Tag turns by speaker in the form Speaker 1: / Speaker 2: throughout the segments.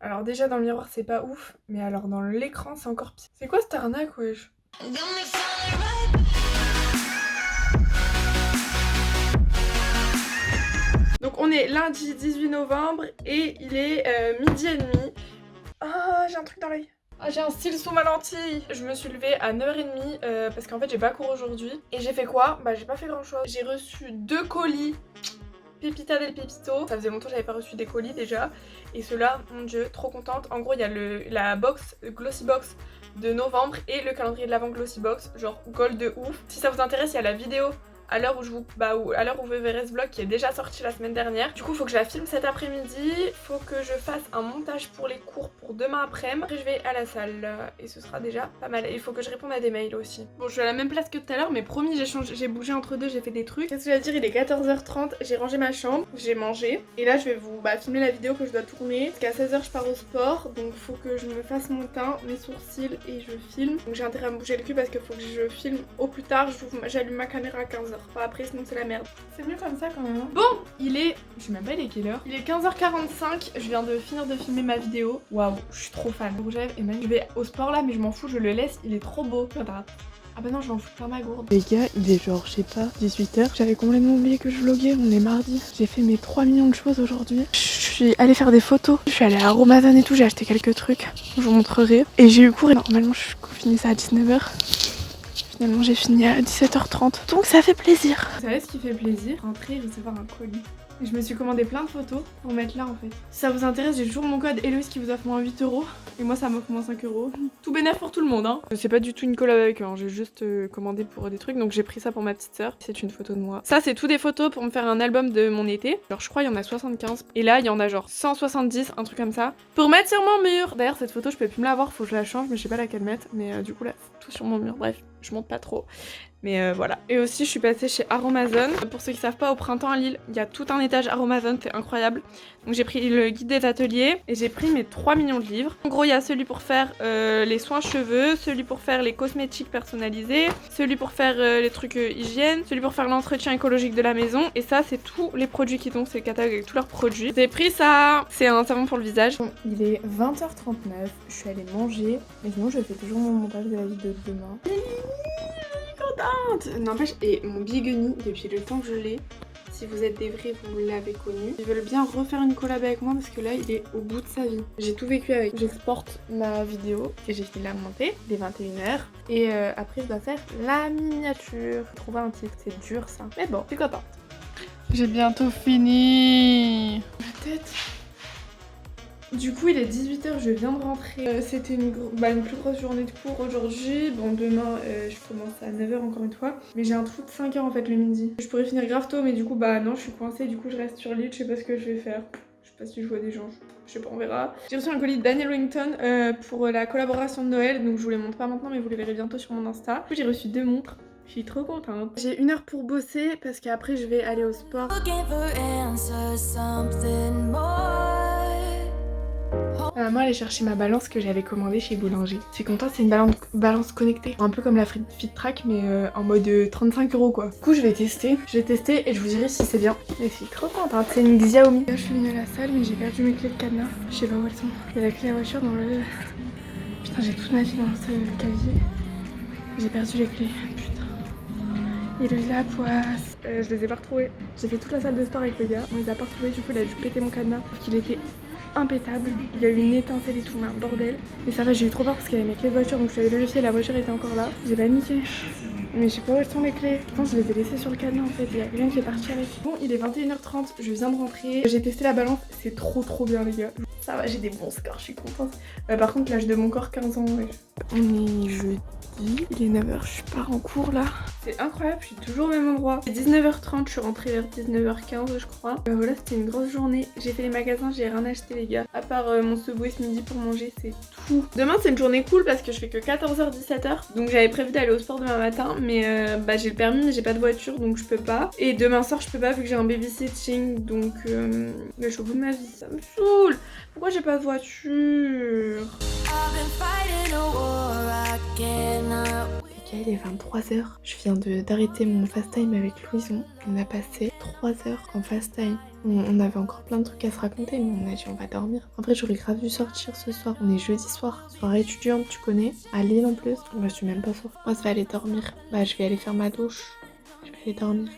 Speaker 1: Alors déjà dans le miroir c'est pas ouf, mais alors dans l'écran c'est encore pire. C'est quoi cette arnaque wesh? Donc on est lundi 18 novembre et il est midi et demi. Ah j'ai un truc dans l'œil. Ah j'ai un cil sous ma lentille. Je me suis levée à 9h30 parce qu'en fait j'ai pas cours aujourd'hui. Et j'ai fait quoi? Bah j'ai pas fait grand chose. J'ai reçu 2 colis. Pépita del Pépito. Ça faisait longtemps que j'avais pas reçu des colis déjà. Et ceux-là, mon dieu, trop contente. En gros, il y a la box, Glossy Box de novembre et le calendrier de l'avant Glossy Box, genre gold de ouf. Si ça vous intéresse, il y a la vidéo à l'heure où vous verrez ce vlog qui est déjà sorti la semaine dernière. Du coup, faut que je la filme cet après-midi. Faut que je fasse un montage pour les cours pour demain après-midi. Après, je vais à la salle et ce sera déjà pas mal. Et il faut que je réponde à des mails aussi. Bon, je suis à la même place que tout à l'heure, mais promis, j'ai bougé entre deux, j'ai fait des trucs. Qu'est-ce que je vais dire? Il est 14h30, j'ai rangé ma chambre, j'ai mangé. Et là, je vais vous filmer la vidéo que je dois tourner. Parce qu'à 16h, je pars au sport. Donc, faut que je me fasse mon teint, mes sourcils et je filme. Donc, j'ai intérêt à me bouger le cul parce qu'il faut que je filme au plus tard. J'allume ma caméra à 15h. Pas après, sinon c'est la merde. C'est mieux comme ça quand même. Bon, il est... Je sais même pas il est quelle heure. Il est 15h45, je viens de finir de filmer ma vidéo. Waouh, je suis trop fan. Rouge à lèvres et même je vais au sport là, mais je m'en fous, je le laisse, il est trop beau. Ah bah non, je vais en foutre plein ma gourde. Les gars, il est genre, je sais pas, 18h. J'avais complètement oublié que je vloguais, on est mardi. J'ai fait mes 3 millions de choses aujourd'hui. Je suis allée faire des photos. Je suis allée à Aromazone et tout, j'ai acheté quelques trucs. Je vous montrerai. Et j'ai eu cours et normalement je finissais à 19h. Finalement j'ai fini à 17h30. Donc ça fait plaisir. Vous savez ce qui fait plaisir? Rentrer et recevoir un colis. Et je me suis commandé plein de photos pour mettre là en fait. Si ça vous intéresse, j'ai toujours mon code Héloïse qui vous offre moins 8€. Et moi ça m'offre moins 5€. Tout bénéf pour tout le monde hein. C'est pas du tout une collab avec eux, hein. J'ai juste commandé pour des trucs. Donc j'ai pris ça pour ma petite sœur. C'est une photo de moi. Ça c'est tout des photos pour me faire un album de mon été. Genre je crois il y en a 75. Et là il y en a genre 170, un truc comme ça. Pour mettre sur mon mur. D'ailleurs cette photo je peux plus me la voir, faut que je la change. Mais je sais pas laquelle mettre. Mais du coup là tout sur mon mur. Bref, je monte pas trop. Mais voilà. Et aussi je suis passée chez Aromazone. Pour ceux qui savent pas, au printemps à Lille, il y a tout un étage Aromazone, c'est incroyable. Donc j'ai pris le guide des ateliers et j'ai pris mes 3 millions de livres. En gros il y a celui pour faire les soins cheveux, celui pour faire les cosmétiques personnalisés, celui pour faire les trucs hygiène, celui pour faire l'entretien écologique de la maison. Et ça c'est tous les produits qui tombent, c'est le catalogue avec tous leurs produits. J'ai pris ça, c'est un savon pour le visage. Bon, il est 20h39, je suis allée manger. Mais sinon je fais toujours mon montage de la vidéo de demain. N'empêche, et mon Biguni, depuis le temps que je l'ai, si vous êtes des vrais, vous l'avez connu. Ils veulent bien refaire une collab avec moi parce que là, il est au bout de sa vie. J'ai tout vécu avec. J'exporte ma vidéo et j'ai fini de la monter, dès 21h. Et après, je dois faire la miniature. Trouver un titre, c'est dur ça. Mais bon, je suis contente. J'ai bientôt fini. Ma tête. Du coup il est 18h, je viens de rentrer. C'était une plus grosse journée de cours aujourd'hui. Bon demain je commence à 9h encore une fois. Mais j'ai un trou de 5h en fait le midi. Je pourrais finir grave tôt mais du coup bah non je suis coincée. Du coup je reste sur l'île, je sais pas ce que je vais faire. Je sais pas si je vois des gens, je sais pas, on verra. J'ai reçu un colis de Daniel Wellington pour la collaboration de Noël. Donc je vous les montre pas maintenant mais vous les verrez bientôt sur mon Insta. Du coup j'ai reçu 2 montres. Je suis trop contente. J'ai 1 heure pour bosser parce qu'après je vais aller au sport. Moi aller chercher ma balance que j'avais commandée chez Boulanger. C'est content, c'est une balance connectée. Un peu comme la Fit-Track mais en mode 35€ quoi. Du coup je vais tester. Et je vous dirai si c'est bien. Mais je suis trop contente, c'est une Xiaomi. Là je suis venue à la salle mais j'ai perdu mes clés de cadenas. Je sais pas où elles sont. Il y a la clé de la voiture dans le... Putain j'ai toute ma vie dans ce casier. J'ai perdu les clés. Putain. Et le Lapoisse. Je les ai pas retrouvés. J'ai fait toute la salle de sport avec le gars. On les a pas retrouvés, du coup il a dû péter mon cadenas. Parce qu'il était impétable, il y a eu une étincelle et tout, mais un bordel. Mais ça va, j'ai eu trop peur parce qu'il y avait mes clés de voiture, donc je suis allée vérifier, la voiture était encore là. J'ai paniqué. Mais je sais pas où elles sont les clés. Je pense que je les ai laissées sur le cadenas en fait, il y a quelqu'un qui est parti avec. Bon, il est 21h30, je viens de rentrer. J'ai testé la balance, c'est trop bien les gars. Ça va, j'ai des bons scores, je suis contente. Par contre, l'âge de mon corps, 15 ans, ouais. On est jeudi, il est 9h, je pars en cours là. C'est incroyable, je suis toujours au même endroit. C'est 19h30, je suis rentrée vers 19h15 je crois. Voilà, c'était une grosse journée. J'ai fait les magasins, j'ai rien acheté les gars. À part mon Subway ce midi pour manger, c'est tout. Demain c'est une journée cool parce que je fais que 14h-17h. Donc j'avais prévu d'aller au sport demain matin. Mais j'ai le permis mais j'ai pas de voiture donc je peux pas. Et demain soir je peux pas vu que j'ai un babysitting. Donc je suis au bout de ma vie, ça me saoule. Pourquoi j'ai pas de voiture? gars, il est 23h. Je viens d'arrêter mon fast time avec Louison. On a passé 3 heures en fast time. On avait encore plein de trucs à se raconter, mais on a dit on va dormir. En vrai, j'aurais grave dû sortir ce soir. On est jeudi soir, soirée étudiante, tu connais, à Lille en plus. Moi, je suis même pas sûre. Moi, je vais aller dormir. Bah, je vais aller faire ma douche. Je vais aller dormir.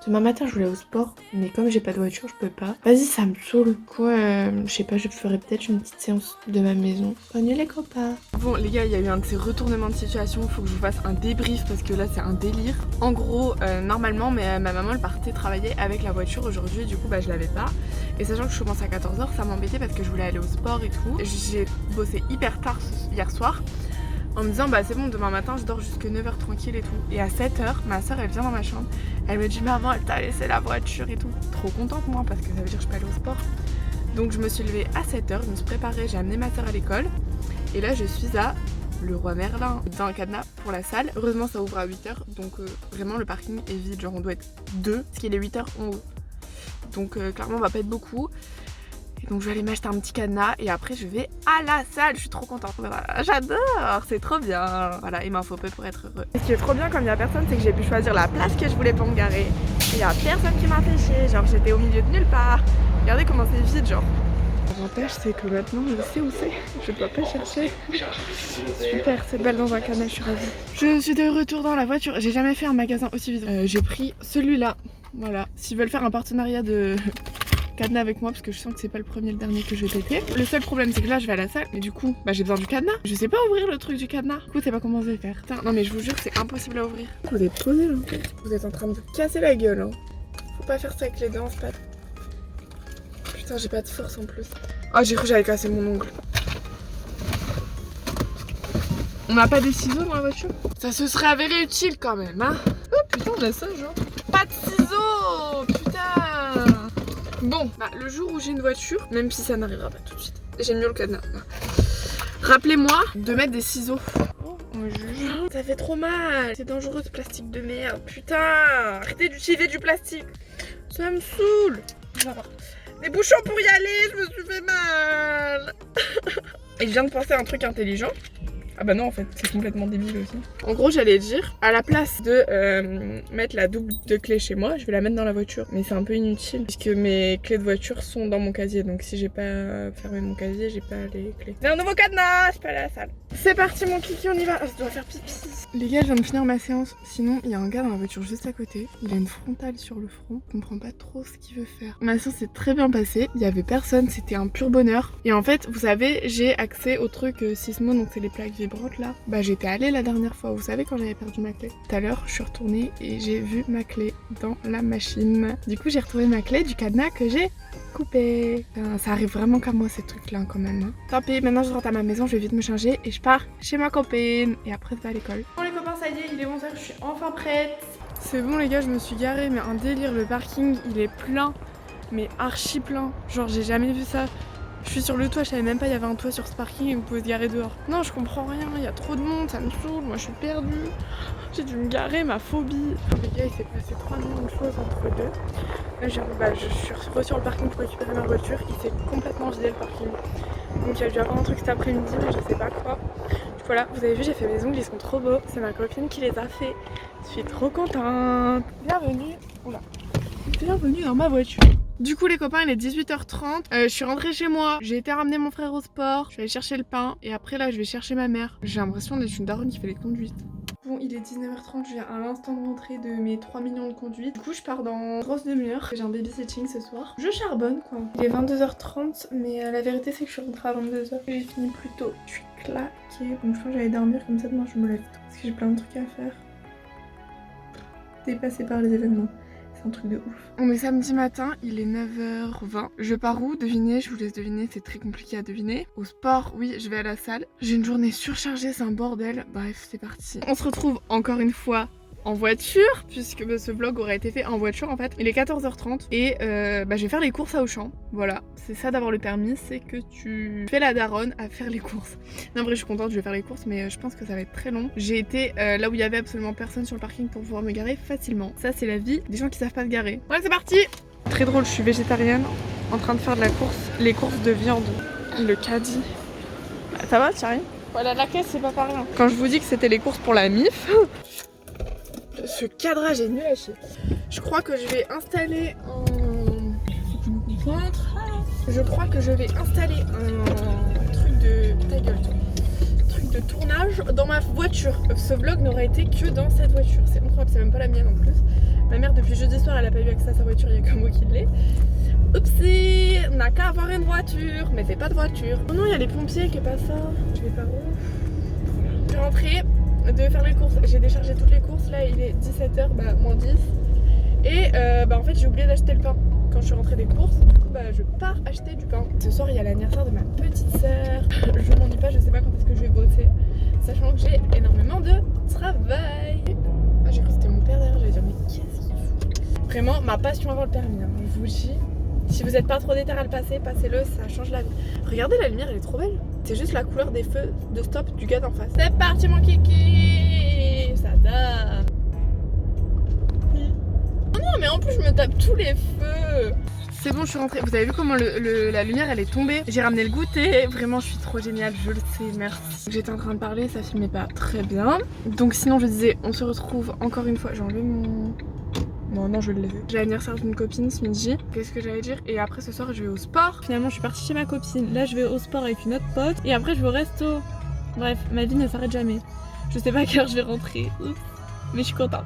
Speaker 1: Demain matin, je voulais au sport, mais comme j'ai pas de voiture, je peux pas. Vas-y, ça me saoule. Quoi, je sais pas, je ferai peut-être une petite séance de ma maison. Bonne nuit les copains. Bon les gars, il y a eu un de ces retournements de situation. Faut que je vous fasse un débrief parce que là, c'est un délire. En gros, normalement, ma maman elle partait travailler avec la voiture aujourd'hui. Du coup, bah je l'avais pas. Et sachant que je commence à 14h, ça m'embêtait parce que je voulais aller au sport et tout. J'ai bossé hyper tard hier soir. En me disant bah c'est bon, demain matin je dors jusque 9h tranquille et tout. Et à 7h, ma soeur elle vient dans ma chambre. Elle me dit maman, elle t'a laissé la voiture et tout. Trop contente moi parce que ça veut dire que je peux aller au sport. Donc je me suis levée à 7h, je me suis préparée, j'ai amené ma soeur à l'école. Et là je suis à le Roi Merlin dans un cadenas pour la salle. Heureusement ça ouvre à 8h. Donc vraiment le parking est vide, genre on doit être 2 parce qu'il est 8h en haut. Donc clairement on va pas être beaucoup. Donc je vais aller m'acheter un petit cadenas et après je vais à la salle, je suis trop contente. Voilà, j'adore, c'est trop bien. Voilà, il m'en faut peu pour être heureux. Ce qui est trop bien comme il n'y a personne, c'est que j'ai pu choisir la place que je voulais pour me garer. Il n'y a personne qui m'a fait chier, genre j'étais au milieu de nulle part. Regardez comment c'est vide, genre. L'avantage c'est que maintenant je sais où c'est, je dois pas chercher. Super, cette balle dans un cadenas, je suis ravie. Je suis de retour dans la voiture, j'ai jamais fait un magasin aussi vide. J'ai pris celui-là, voilà. S'ils veulent faire un partenariat de cadenas avec moi parce que je sens que c'est pas le premier et le dernier que je vais péter. Le seul problème c'est que là je vais à la salle mais du coup bah j'ai besoin du cadenas. Je sais pas ouvrir le truc du cadenas. Du coup c'est pas comment je vais faire. Putain, non mais je vous jure c'est impossible à ouvrir. Vous êtes posé là en fait. Vous êtes en train de vous casser la gueule hein. Faut pas faire ça avec les dents, c'est pas... Putain j'ai pas de force en plus. Oh j'ai cru que j'allais casser mon ongle. On n'a pas des ciseaux dans la voiture? Ça se serait avéré utile quand même hein. Oh putain on a ça genre. Pas de ciseaux. Putain. Bon, bah, le jour où j'ai une voiture, même si ça n'arrivera pas tout de suite, j'ai mieux le cadenas. Rappelez-moi de mettre des ciseaux. Oh, on juge. Ça fait trop mal. C'est dangereux ce plastique de merde. Putain, arrêtez d'utiliser du plastique. Ça me saoule. Des bouchons pour y aller, je me suis fait mal. Et je viens de penser à un truc intelligent. Ah bah non en fait c'est complètement débile aussi. En gros j'allais dire à la place de mettre la double de clé chez moi, je vais la mettre dans la voiture. Mais c'est un peu inutile puisque mes clés de voiture sont dans mon casier. Donc si j'ai pas fermé mon casier, j'ai pas les clés. J'ai un nouveau cadenas, je peux aller à la salle. C'est parti mon kiki, on y va. Je dois faire pipi. Les gars je viens de finir ma séance. Sinon il y a un gars dans la voiture juste à côté. Il a une frontale sur le front. Je comprends pas trop ce qu'il veut faire. Ma séance s'est très bien passée. Il y avait personne, c'était un pur bonheur. Et en fait vous savez j'ai accès au truc Sismo, donc c'est les plaques vibrantes là. Bah j'étais allée la dernière fois, vous savez quand j'avais perdu ma clé. Tout à l'heure je suis retournée et j'ai vu ma clé dans la machine. Du coup j'ai retrouvé ma clé du cadenas que j'ai coupé. Ça arrive vraiment qu'à moi ces trucs là quand même hein. Tant pis, maintenant je rentre à ma maison, je vais vite me changer et je pars chez ma copine. Et après je vais à l'école. Bon les copains ça y est, il est 11h, je suis enfin prête. C'est bon les gars, je me suis garée mais un délire, le parking il est plein. Mais archi plein, genre j'ai jamais vu ça. Je suis sur le toit, je savais même pas il y avait un toit sur ce parking et vous pouvez se garer dehors. Non je comprends rien, il y a trop de monde, ça me saoule, moi je suis perdue. J'ai dû me garer, ma phobie. Les gars il s'est passé 3 millions de choses entre deux. Là je suis sur le parking pour récupérer ma voiture, il s'est complètement vidé le parking. Donc il y a dû avoir un truc cet après-midi mais je sais pas quoi. Voilà, vous avez vu j'ai fait mes ongles, ils sont trop beaux. C'est ma copine qui les a fait. Je suis trop contente. Bienvenue. Oula. Bienvenue dans ma voiture. Du coup les copains il est 18h30, je suis rentrée chez moi, j'ai été ramener mon frère au sport, je vais aller chercher le pain et après là je vais chercher ma mère. J'ai l'impression d'être une daronne qui fait les conduites. Bon il est 19h30, je viens à l'instant de rentrer de mes 3 millions de conduites. Du coup je pars dans une grosse demi-heure, j'ai un babysitting ce soir. Je charbonne quoi. Il est 22h30 mais la vérité c'est que je suis rentrée à 22h. J'ai fini plus tôt, je suis claquée. Donc je pense que j'allais dormir comme ça demain je me lève tôt. Parce que j'ai plein de trucs à faire. Dépassée par les événements. Un truc de ouf. On est samedi matin, il est 9h20. Je pars où? Devinez, je vous laisse deviner, c'est très compliqué à deviner. Au sport, oui, je vais à la salle. J'ai une journée surchargée, c'est un bordel. Bref, c'est parti. On se retrouve encore une fois en voiture, puisque ce vlog aurait été fait en voiture en fait. Il est 14h30 et je vais faire les courses à Auchan. Voilà, c'est ça d'avoir le permis, c'est que tu fais la daronne à faire les courses. Non, en vrai, je suis contente, je vais faire les courses, mais je pense que ça va être très long. J'ai été là où il y avait absolument personne sur le parking pour pouvoir me garer facilement. Ça, c'est la vie des gens qui savent pas se garer. Ouais, c'est parti. Très drôle, je suis végétarienne, en train de faire de la course, les courses de viande. Le caddie. Ça va, Thierry? Voilà, la caisse, c'est pas par rien. Quand je vous dis que c'était les courses pour la MIF, ce cadrage est nul à chier. Je crois que je vais installer un... Faut que je me concentre. Je crois que je vais installer un truc de... Ta gueule, toi. Truc de tournage dans ma voiture. Ce vlog n'aurait été que dans cette voiture. C'est incroyable, c'est même pas la mienne en plus. Ma mère, depuis jeudi soir, elle a pas eu accès à sa voiture, il y a que moi qui l'ai. Oupsie, on n'a qu'à avoir une voiture, mais c'est pas de voiture. Oh non, il y a les pompiers qui passent ça. Je vais par où? Je suis rentrée de faire les courses. J'ai déchargé toutes les courses. Là, il est 17h, bah moins 10. Et en fait, j'ai oublié d'acheter le pain quand je suis rentrée des courses. Du coup, je pars acheter du pain. Ce soir, il y a l'anniversaire de ma petite sœur. Je m'ennuie pas, je sais pas quand est-ce que je vais bosser. Sachant que j'ai énormément de travail. Ah, j'ai cru que c'était mon père derrière. J'allais dire, mais qu'est-ce qu'il fout? Vraiment, ma passion avant le permis, hein. Je vous le dis. Si vous n'êtes pas trop déter à le passer, passez-le, ça change la vie. Regardez la lumière, elle est trop belle. C'est juste la couleur des feux de stop du gars d'en face. C'est parti mon kiki. Ça dort. Oh non, mais en plus je me tape tous les feux. C'est bon, je suis rentrée. Vous avez vu comment la lumière elle est tombée? J'ai ramené le goûter. Vraiment, je suis trop géniale, je le sais, merci. J'étais en train de parler, ça filmait pas très bien. Donc sinon, je disais, on se retrouve encore une fois. J'ai enlevé mon... Non, je l'ai vu. J'ai l'anniversaire d'une copine ce midi. Qu'est-ce que j'allais dire? Et après ce soir, je vais au sport. Finalement, je suis partie chez ma copine. Là, je vais au sport avec une autre pote. Et après, je vais au resto. Bref, ma vie ne s'arrête jamais. Je sais pas à quelle heure je vais rentrer. Oups. Mais je suis contente.